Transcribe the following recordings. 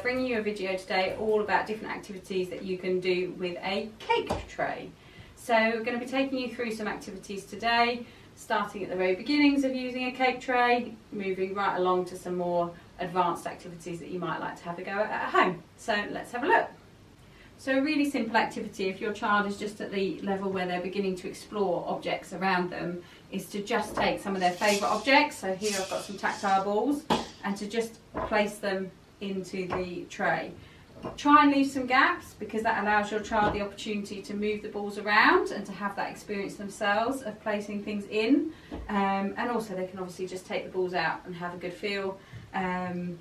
bringing you a video today all about different activities that you can do with a cake tray. So we're going to be taking you through some activities today, starting at the very beginnings of using a cake tray, moving right along to some more advanced activities that you might like to have a go at home. So let's have a look. So a really simple activity, if your child is just at the level where they're beginning to explore objects around them, is to just take some of their favourite objects. So here I've got some tactile balls, and to just place them into the tray. Try and leave some gaps, because that allows your child the opportunity to move the balls around and to have that experience themselves of placing things in. And also they can obviously just take the balls out and have a good feel. And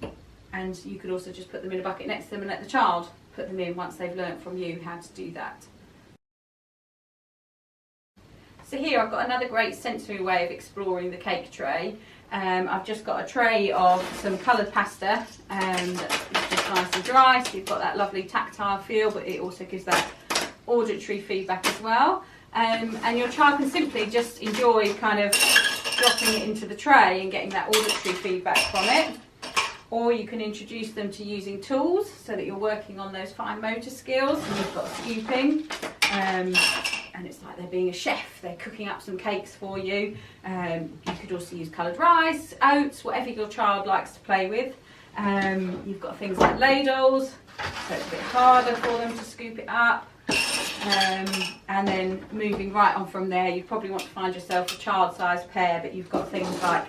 you could also just put them in a bucket next to them and let the child put them in once they've learnt from you how to do that. So here I've got another great sensory way of exploring the cake tray. I've just got a tray of some coloured pasta, it's just nice and dry, so you've got that lovely tactile feel, but it also gives that auditory feedback as well. And your child can simply just enjoy kind of dropping it into the tray and getting that auditory feedback from it. Or you can introduce them to using tools so that you're working on those fine motor skills. And you've got scooping, and it's like they're being a chef, they're cooking up some cakes for you. You could also use coloured rice, oats, whatever your child likes to play with. You've got things like ladles, so it's a bit harder for them to scoop it up. And then moving right on from there, you probably want to find yourself a child-sized pair, but you've got things like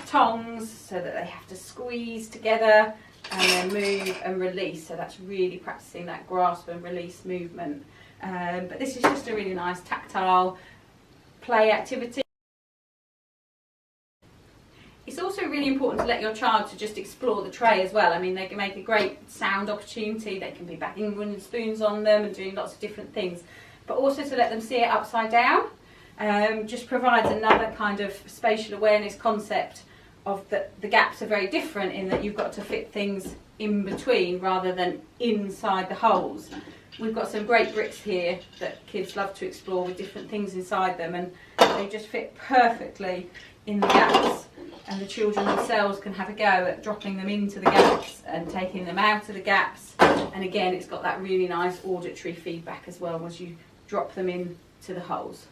tongs so that they have to squeeze together and then move and release. So that's really practicing that grasp and release movement. But this is just a really nice tactile play activity. It's also really important to let your child to just explore the tray as well. I mean, they can make a great sound opportunity, they can be banging wooden spoons on them and doing lots of different things, but also to let them see it upside down just provides another kind of spatial awareness concept of the gaps are very different in that you've got to fit things in between rather than inside the holes. We've got some great bricks here that kids love to explore with different things inside them, and they just fit perfectly in the gaps, and the children themselves can have a go at dropping them into the gaps and taking them out of the gaps. And again, it's got that really nice auditory feedback as well as you drop them into the holes.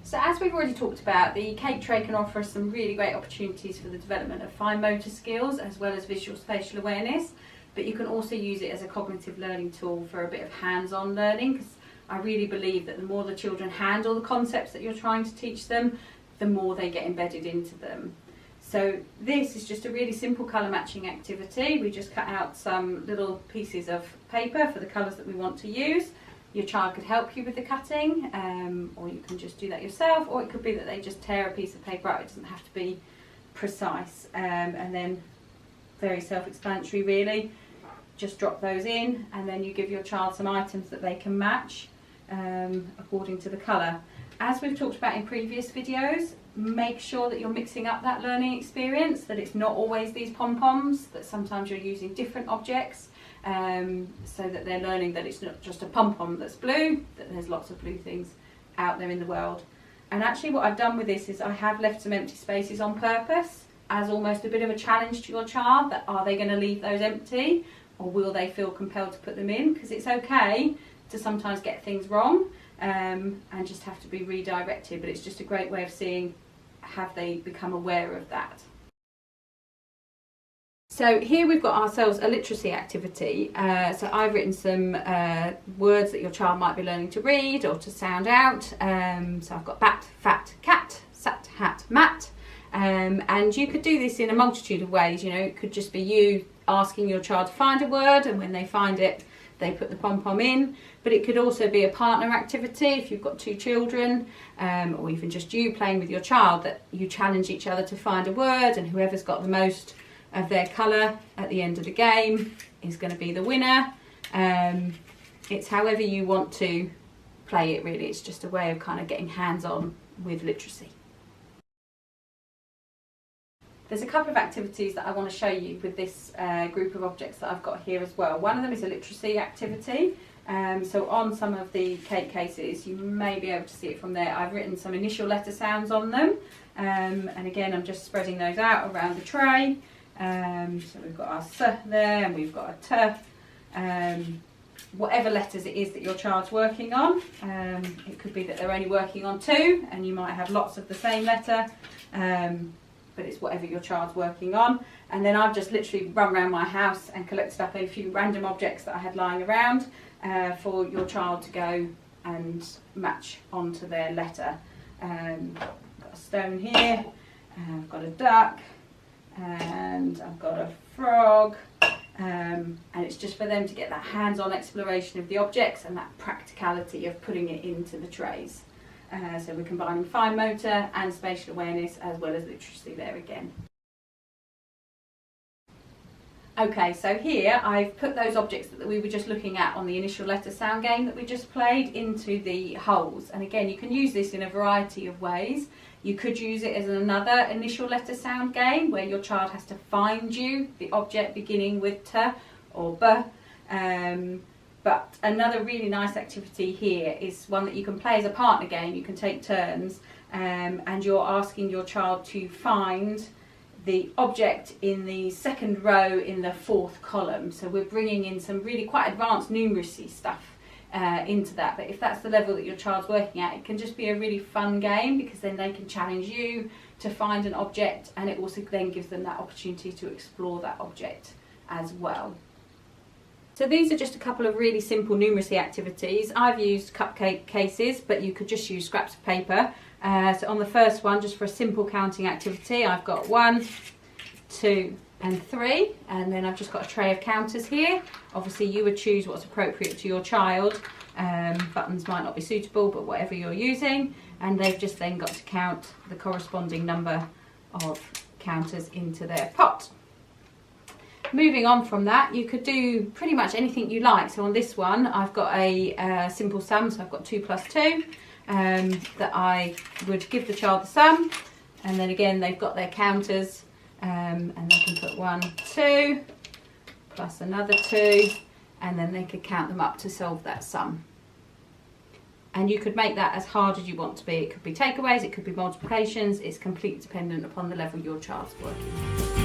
So as we've already talked about, the cake tray can offer us some really great opportunities for the development of fine motor skills as well as visual spatial awareness, but you can also use it as a cognitive learning tool for a bit of hands-on learning, because I really believe that the more the children handle the concepts that you're trying to teach them, the more they get embedded into them. So this is just a really simple colour matching activity. We just cut out some little pieces of paper for the colours that we want to use. Your child could help you with the cutting, or you can just do that yourself, or it could be that they just tear a piece of paper out. It doesn't have to be precise. And then very self-explanatory really, just drop those in, and then you give your child some items that they can match according to the colour. As we've talked about in previous videos, make sure that you're mixing up that learning experience, that it's not always these pom-poms, that sometimes you're using different objects, so that they're learning that it's not just a pom-pom that's blue, that there's lots of blue things out there in the world. And actually what I've done with this is I have left some empty spaces on purpose as almost a bit of a challenge to your child, that are they going to leave those empty, or will they feel compelled to put them in? Because it's okay to sometimes get things wrong and just have to be redirected, but it's just a great way of seeing, have they become aware of that. So here we've got ourselves a literacy activity. So I've written some words that your child might be learning to read or to sound out. So I've got bat, fat, cat, sat, hat, mat. And you could do this in a multitude of ways. You know, it could just be you asking your child to find a word, and when they find it, they put the pom-pom in. But it could also be a partner activity if you've got two children, or even just you playing with your child, that you challenge each other to find a word, and whoever's got the most of their colour at the end of the game is going to be the winner. It's however you want to play it really. It's just a way of kind of getting hands-on with literacy. There's a couple of activities that I want to show you with this group of objects that I've got here as well. One of them is a literacy activity. So on some of the cake cases, you may be able to see it from there, I've written some initial letter sounds on them. And again, I'm just spreading those out around the tray. So we've got our S there, and we've got a T. Whatever letters it is that your child's working on. It could be that they're only working on 2 and you might have lots of the same letter, but it's whatever your child's working on. And then I've just literally run around my house and collected up a few random objects that I had lying around for your child to go and match onto their letter. Got a stone here, I've got a duck, and I've got a frog. And it's just for them to get that hands-on exploration of the objects and that practicality of putting it into the trays. So we're combining fine motor and spatial awareness as well as literacy there again. Okay, so here I've put those objects that we were just looking at on the initial letter sound game that we just played into the holes. And again, you can use this in a variety of ways. You could use it as another initial letter sound game where your child has to find you the object beginning with T or B. But another really nice activity here is one that you can play as a partner game. You can take turns and you're asking your child to find the object in the second row in the 4th column. So we're bringing in some really quite advanced numeracy stuff into that, but if that's the level that your child's working at, it can just be a really fun game because then they can challenge you to find an object, and it also then gives them that opportunity to explore that object as well. So these are just a couple of really simple numeracy activities. I've used cupcake cases, but you could just use scraps of paper. So on the first one, just for a simple counting activity, I've got 1, 2 and 3, and then I've just got a tray of counters here. Obviously you would choose what's appropriate to your child. Buttons might not be suitable, but whatever you're using, and they've just then got to count the corresponding number of counters into their pot. Moving on from that, you could do pretty much anything you like. So on this one I've got a simple sum, so I've got 2 plus 2 that I would give the child the sum, and then again they've got their counters. And they can put 1, 2 plus another 2, and then they could count them up to solve that sum. And you could make that as hard as you want to be. It could be takeaways, it could be multiplications. It's completely dependent upon the level your child's working at.